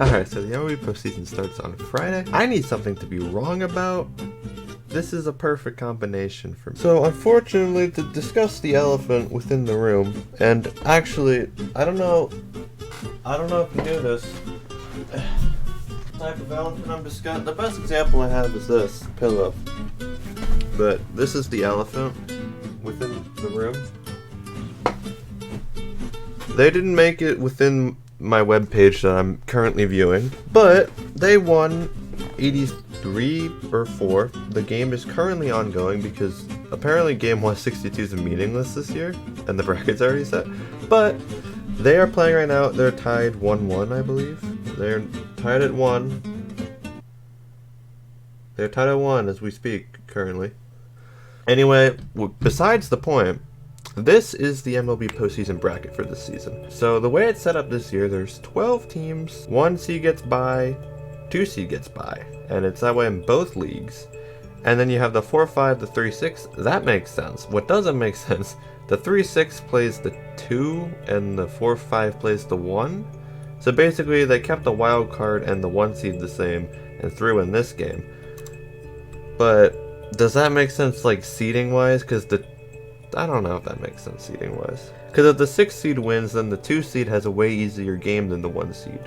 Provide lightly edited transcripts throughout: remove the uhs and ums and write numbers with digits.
Alright, so the Mlb Postseason starts on Friday. I need something to be wrong about. This is a perfect combination for me. So, unfortunately, to discuss the elephant within the room, and actually, I don't know if you knew this. Type of elephant I'm discussing. The best example I have is this pillow. But this is the elephant within the room. They didn't make it within my webpage that I'm currently viewing, but they won 83 or 4. The game is currently ongoing because apparently game 162 is meaningless this year, and the bracket's already set. But they are playing right now. They're tied 1-1, I believe. They're tied at 1. They're tied at 1 as we speak currently. Anyway, besides the point, this is the Mlb Postseason Bracket for this season. So the way it's set up this year, there's 12 teams, 1 seed gets bye, 2 seed gets bye, and it's that way in both leagues. And then you have the 4-5, the 3-6, that makes sense. What doesn't make sense, the 3-6 plays the 2, and the 4-5 plays the 1. So basically they kept the wild card and the 1 seed the same, and threw in this game. But does that make sense, like, seeding-wise? Because I don't know if that makes sense seeding-wise. Because if the 6 seed wins, then the 2 seed has a way easier game than the 1 seed.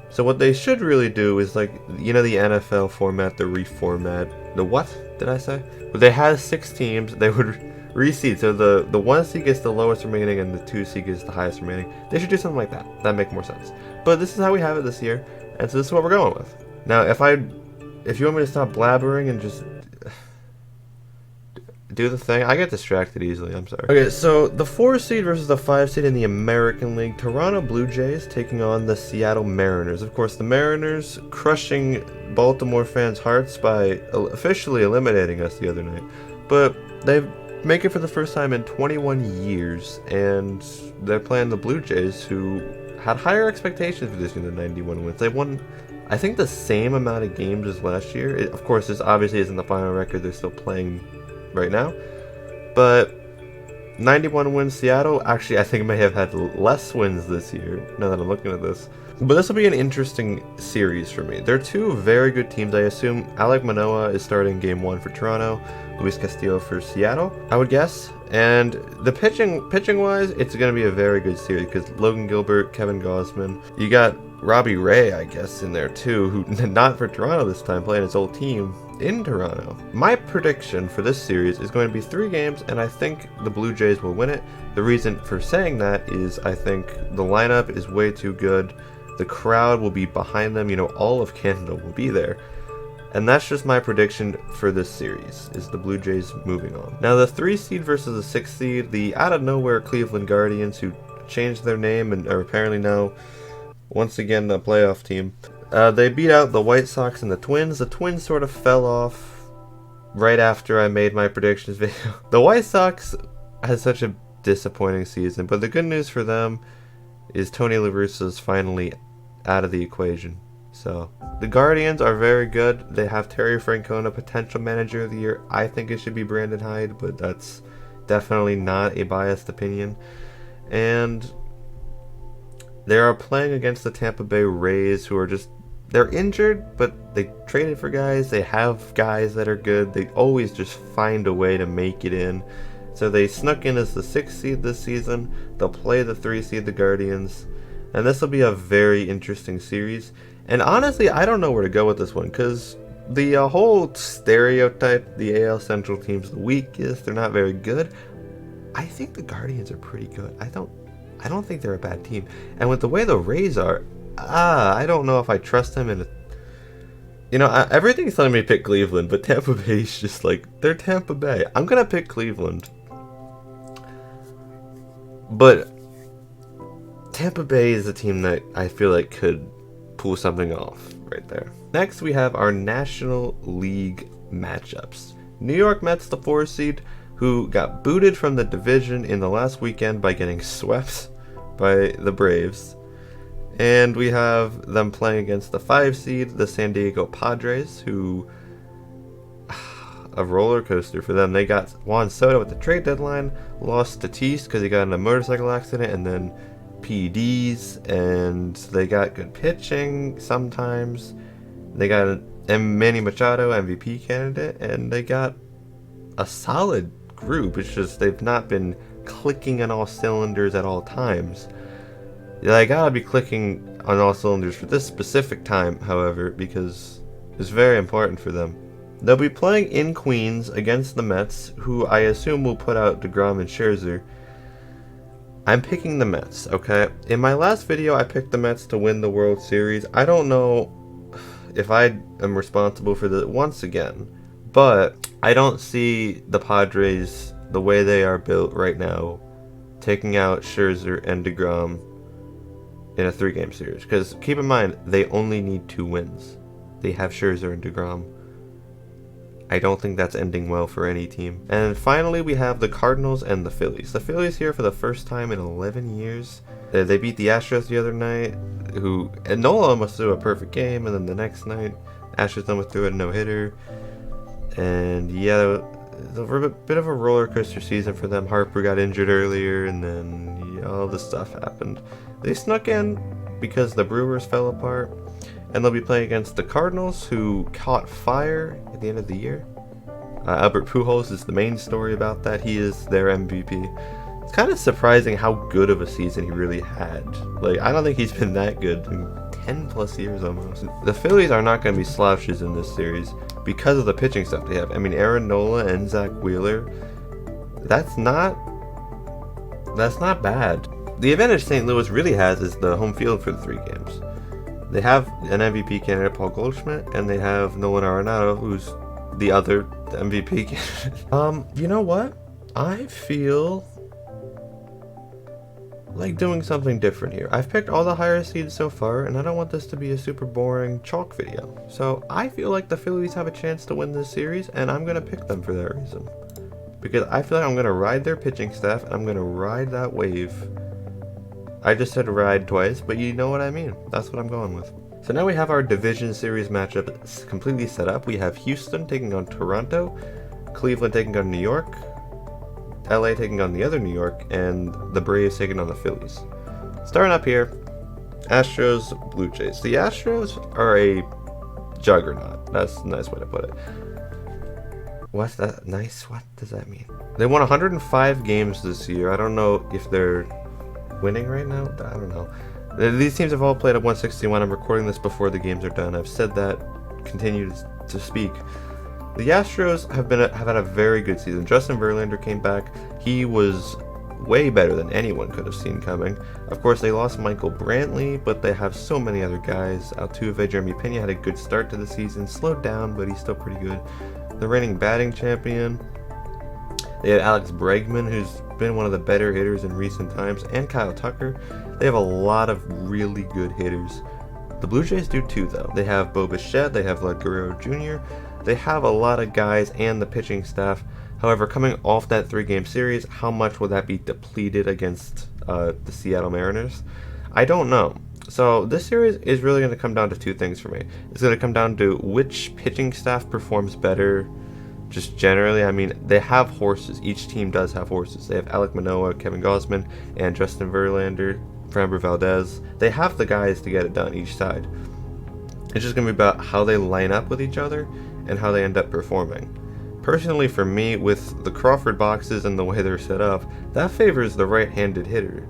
So what they should really do is, like, you know, the NFL format, the reformat, the what did I say? Well, they had 6 teams, they would reseed. So the 1 seed gets the lowest remaining and the 2 seed gets the highest remaining. They should do something like that. That'd make more sense. But this is how we have it this year, and so this is what we're going with. Now, if you want me to stop blabbering and just do the thing, I get distracted easily, I'm sorry. Okay, so the 4 seed versus the 5 seed in the American League. Toronto Blue Jays taking on the Seattle Mariners. Of course, the Mariners crushing Baltimore fans' hearts by officially eliminating us the other night. But they make it for the first time in 21 years, and they're playing the Blue Jays, who had higher expectations for this year than 91 wins. They won, I think, the same amount of games as last year. Of course, this obviously isn't the final record. They're still playing right now, but 91 wins. Seattle actually I think may have had less wins this year now that I'm looking at this, but this will be an interesting series for me. They're 2 very good teams. I assume Alek Manoah is starting game 1 for Toronto, Luis Castillo for Seattle, I would guess. And the pitching wise, it's going to be a very good series because Logan Gilbert, Kevin Gausman, you got Robbie Ray, I guess, in there too, who not for Toronto this time, playing his old team in Toronto. My prediction for this series is going to be 3 games, and I think the Blue Jays will win it. The reason for saying that is I think the lineup is way too good. The crowd will be behind them. You know, all of Canada will be there. And that's just my prediction for this series, is the Blue Jays moving on. Now, the 3 seed versus the 6 seed, the out-of-nowhere Cleveland Guardians, who changed their name and are apparently now, once again, the playoff team. They beat out the White Sox and the Twins. The Twins sort of fell off right after I made my predictions video. The White Sox had such a disappointing season, but the good news for them is Tony La Russa's finally out of the equation. So the Guardians are very good. They have Terry Francona, potential manager of the year. I think it should be Brandon Hyde, but that's definitely not a biased opinion. And they are playing against the Tampa Bay Rays, who are just, they're injured, but they traded for guys. They have guys that are good. They always just find a way to make it in. So they snuck in as the 6th seed this season. They'll play the 3 seed, the Guardians. And this will be a very interesting series. And honestly, I don't know where to go with this one, because the whole stereotype, the AL Central team's the weakest, they're not very good. I think the Guardians are pretty good. I don't think they're a bad team. And with the way the Rays are, I don't know if I trust them in a... You know, everything's telling me to pick Cleveland, but Tampa Bay's just like, they're Tampa Bay. I'm going to pick Cleveland. But Tampa Bay is a team that I feel like could pull something off right there. Next, we have our National League matchups. New York Mets, the 4 seed, who got booted from the division in the last weekend by getting swept by the Braves. And we have them playing against the 5 seed, the San Diego Padres, who, a roller coaster for them. They got Juan Soto at the trade deadline, lost Tatis because he got in a motorcycle accident, and then PEDs, and they got good pitching sometimes. They got Manny Machado, MVP candidate, and they got a solid group. It's just they've not been clicking on all cylinders at all times. They gotta be clicking on all cylinders for this specific time, however, because it's very important for them. They'll be playing in Queens against the Mets, who I assume will put out DeGrom and Scherzer. I'm picking the Mets, okay? In my last video, I picked the Mets to win the World Series. I don't know if I am responsible for this once again, but I don't see the Padres, the way they are built right now, taking out Scherzer and DeGrom in a 3-game series. Because keep in mind, they only need 2 wins. They have Scherzer and DeGrom. I don't think that's ending well for any team. And finally, we have the Cardinals and the Phillies. The Phillies here for the first time in 11 years. They beat the Astros the other night, and Nola almost threw a perfect game, and then the next night, Astros almost threw a no-hitter. And yeah, it was a bit of a roller coaster season for them. Harper got injured earlier, and then all this stuff happened. They snuck in because the Brewers fell apart. And they'll be playing against the Cardinals, who caught fire at the end of the year. Albert Pujols is the main story about that. He is their MVP. It's kind of surprising how good of a season he really had. Like, I don't think he's been that good in 10 plus years almost. The Phillies are not going to be slouches in this series because of the pitching stuff they have. I mean, Aaron Nola and Zach Wheeler, that's not bad. The advantage St. Louis really has is the home field for the 3 games. They have an MVP candidate, Paul Goldschmidt, and they have Nolan Arenado, who's the other MVP candidate. You know what? I feel like doing something different here. I've picked all the higher seeds so far, and I don't want this to be a super boring chalk video. So I feel like the Phillies have a chance to win this series, and I'm going to pick them for that reason. Because I feel like I'm going to ride their pitching staff, and I'm going to ride that wave. I just said ride twice, but you know what I mean. That's what I'm going with. So now we have our division series matchup completely set up. We have Houston taking on Toronto, Cleveland taking on New York, LA taking on the other New York, and the Braves taking on the Phillies. Starting up here, Astros, Blue Jays. The Astros are a juggernaut. That's a nice way to put it. What's that? Nice? What does that mean? They won 105 games this year. I don't know if they're winning right now. I don't know. These teams have all played at 161. I'm recording this before the games are done. I've said that. Continue to speak. The Astros have had a very good season. Justin Verlander came back. He was way better than anyone could have seen coming. Of course, they lost Michael Brantley, but they have so many other guys. Altuve, Jeremy Pena had a good start to the season. Slowed down, but he's still pretty good. The reigning batting champion. They have Alex Bregman, who's been one of the better hitters in recent times, and Kyle Tucker. They have a lot of really good hitters. The Blue Jays do too, though. They have Bo Bichette, they have Vlad Guerrero Jr., they have a lot of guys and the pitching staff. However, coming off that 3-game series, how much will that be depleted against the Seattle Mariners? I don't know. So this series is really going to come down to 2 things for me. It's going to come down to which pitching staff performs better. Just generally, I mean, they have horses. Each team does have horses. They have Alek Manoah, Kevin Gausman, and Justin Verlander, Framber Valdez. They have the guys to get it done each side. It's just going to be about how they line up with each other and how they end up performing. Personally, for me, with the Crawford boxes and the way they're set up, that favors the right-handed hitter.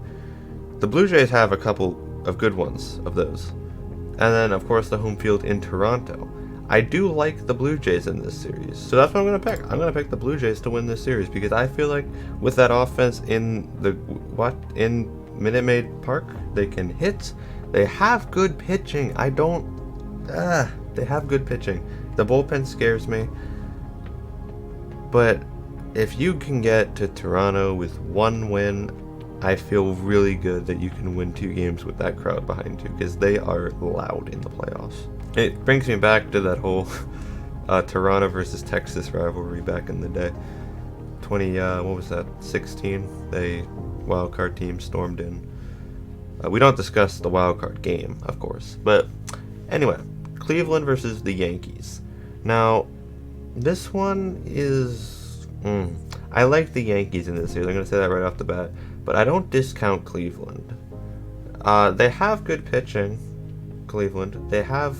The Blue Jays have a couple of good ones of those. And then, of course, the home field in Toronto. I do like the Blue Jays in this series, so that's what I'm going to pick. I'm going to pick the Blue Jays to win this series because I feel like with that offense in Minute Maid Park, they can hit. They have good pitching. They have good pitching. The bullpen scares me, but if you can get to Toronto with 1 win, I feel really good that you can win 2 games with that crowd behind you because they are loud in the playoffs. It brings me back to that whole Toronto versus Texas rivalry back in the day. 16? They wildcard team stormed in. We don't discuss the wildcard game, of course. But anyway, Cleveland versus the Yankees. Now, this one is... I like the Yankees in this series. I'm going to say that right off the bat. But I don't discount Cleveland. They have good pitching, Cleveland. They have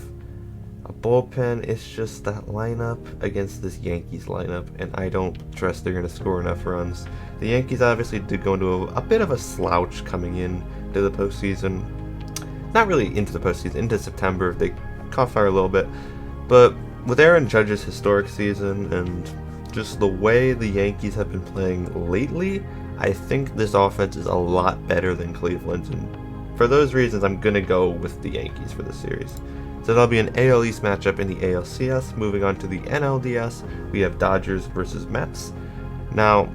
a bullpen. It's just that lineup against this Yankees lineup, and I don't trust they're going to score enough runs. The Yankees obviously did go into a bit of a slouch coming in to the postseason. Not really into the postseason, into September. They caught fire a little bit. But with Aaron Judge's historic season and just the way the Yankees have been playing lately, I think this offense is a lot better than Cleveland's. And for those reasons, I'm going to go with the Yankees for this series. So that'll be an AL East matchup in the ALCS. Moving on to the NLDS, we have Dodgers versus Mets. Now,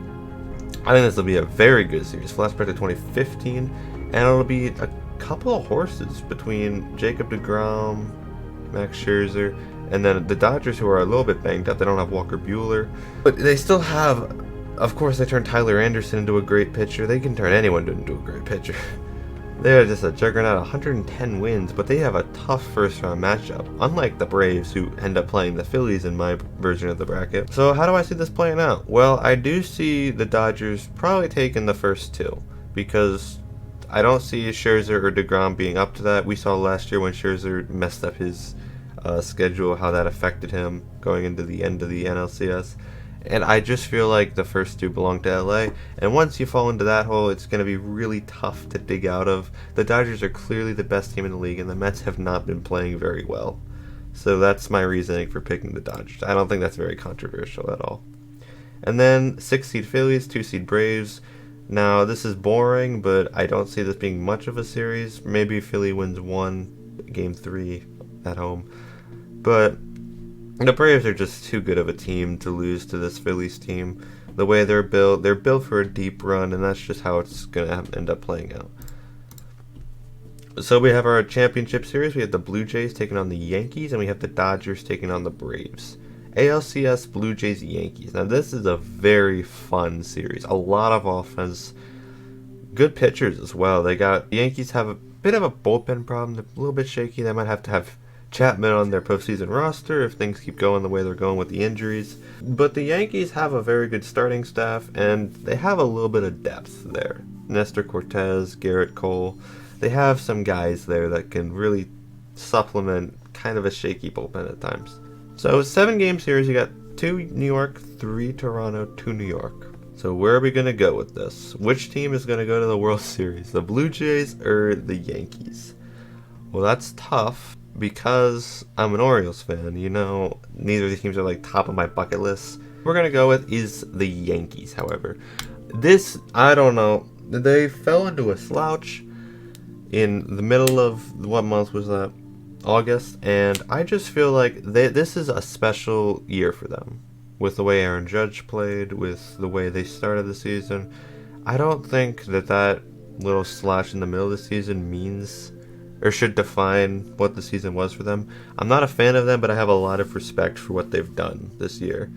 I think this will be a very good series. Flashback to 2015, and it'll be a couple of horses between Jacob deGrom, Max Scherzer, and then the Dodgers, who are a little bit banged up. They don't have Walker Buehler, but they still have, of course, they turned Tyler Anderson into a great pitcher. They can turn anyone into a great pitcher. They're just a juggernaut, 110 wins, but they have a tough first-round matchup, unlike the Braves, who end up playing the Phillies in my version of the bracket. So how do I see this playing out? Well, I do see the Dodgers probably taking the first two, because I don't see Scherzer or deGrom being up to that. We saw last year when Scherzer messed up his schedule, how that affected him going into the end of the NLCS. And I just feel like the first two belong to LA. And once you fall into that hole, it's going to be really tough to dig out of. The Dodgers are clearly the best team in the league, and the Mets have not been playing very well. So that's my reasoning for picking the Dodgers. I don't think that's very controversial at all. And then 6-seed Phillies, 2-seed Braves. Now, this is boring, but I don't see this being much of a series. Maybe Philly wins one, game 3 at home. But the Braves are just too good of a team to lose to this Phillies team. The way they're built for a deep run, and that's just how it's going to end up playing out. So we have our championship series. We have the Blue Jays taking on the Yankees, and we have the Dodgers taking on the Braves. ALCS, Blue Jays, Yankees. Now this is a very fun series. A lot of offense. Good pitchers as well. The Yankees have a bit of a bullpen problem. They're a little bit shaky. They might have to have Chapman on their postseason roster if things keep going the way they're going with the injuries. But the Yankees have a very good starting staff, and they have a little bit of depth there. Nestor Cortez, Garrett Cole. They have some guys there that can really supplement kind of a shaky bullpen at times. So 7-game series, you got 2 New York, 3 Toronto, 2 New York. So where are we going to go with this? Which team is going to go to the World Series? The Blue Jays or the Yankees? Well, that's tough, because I'm an Orioles fan. You know, neither of these teams are like top of my bucket list. We're going to go with is the Yankees, however. This, I don't know. They fell into a slouch in the middle of, what month was that? August. And I just feel like this is a special year for them. With the way Aaron Judge played, with the way they started the season. I don't think that little slash in the middle of the season means or should define what the season was for them. I'm not a fan of them, but I have a lot of respect for what they've done this year.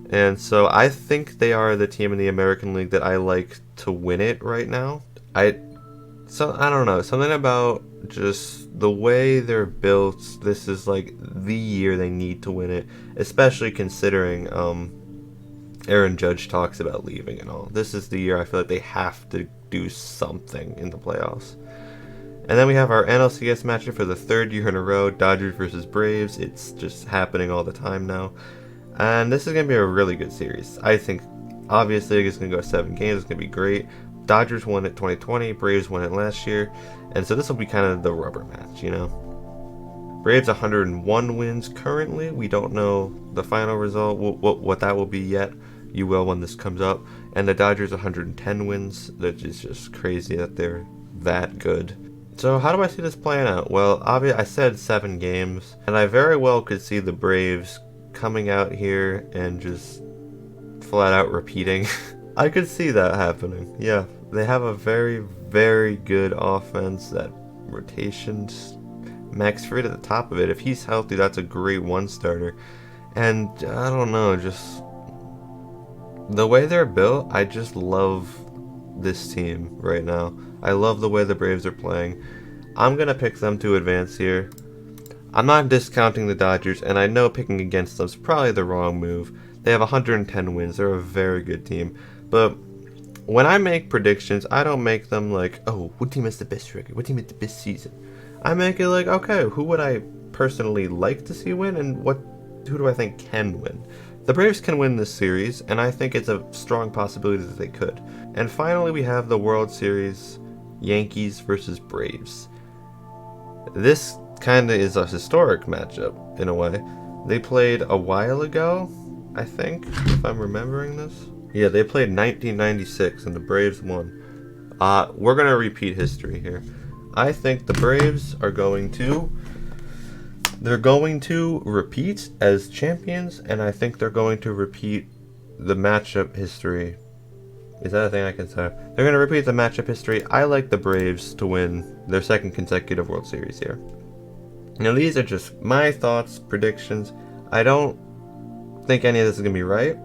And so I think they are the team in the American League that I like to win it right now. I don't know, something about just the way they're built. This is like the year they need to win it, especially considering Aaron Judge talks about leaving and all. This is the year I feel like they have to do something in the playoffs. And then we have our NLCS matchup for the 3rd year in a row, Dodgers versus Braves. It's just happening all the time now. And this is going to be a really good series. I think, obviously, it's going to go 7 games. It's going to be great. Dodgers won it 2020. Braves won it last year. And so this will be kind of the rubber match, you know. Braves 101 wins currently. We don't know the final result, what that will be yet. You will when this comes up. And the Dodgers 110 wins. That is just crazy that they're that good. So how do I see this playing out? Well, obviously I said 7 games, and I very well could see the Braves coming out here and just flat out repeating. I could see that happening. Yeah, they have a very, very good offense. That rotation's Max Fried at the top of it. If he's healthy, that's a great one starter. And I don't know, just the way they're built, I just love this team right now. I love the way the Braves are playing. I'm going to pick them to advance here. I'm not discounting the Dodgers, and I know picking against them is probably the wrong move. They have 110 wins. They're a very good team. But when I make predictions, I don't make them like, oh, what team has the best record? What team has the best season? I make it like, okay, who would I personally like to see win, and who do I think can win? The Braves can win this series, and I think it's a strong possibility that they could. And finally, we have the World Series, Yankees versus Braves. This kind of is a historic matchup, in a way. They played a while ago, I think, if I'm remembering this. Yeah, they played 1996, and the Braves won. We're going to repeat history here. I think the Braves are going to... They're going to repeat as champions, and I think they're going to repeat the matchup history. Is that a thing I can say? They're going to repeat the matchup history. I like the Braves to win their second consecutive World Series here. Now, these are just my thoughts, predictions. I don't think any of this is going to be right.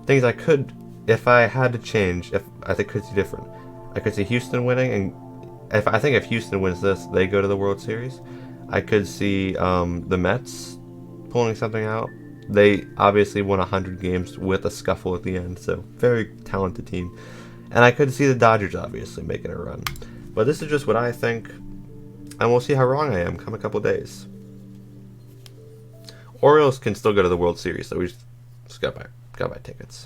Things I could, if I had to change, if I think could see different. I could see Houston winning, and I think if Houston wins this, they go to the World Series. I could see the Mets pulling something out. They obviously won 100 games with a scuffle at the end, so very talented team. And I could see the Dodgers obviously making a run. But this is just what I think, and we'll see how wrong I am come a couple days. Orioles can still go to the World Series, so we just got to buy tickets.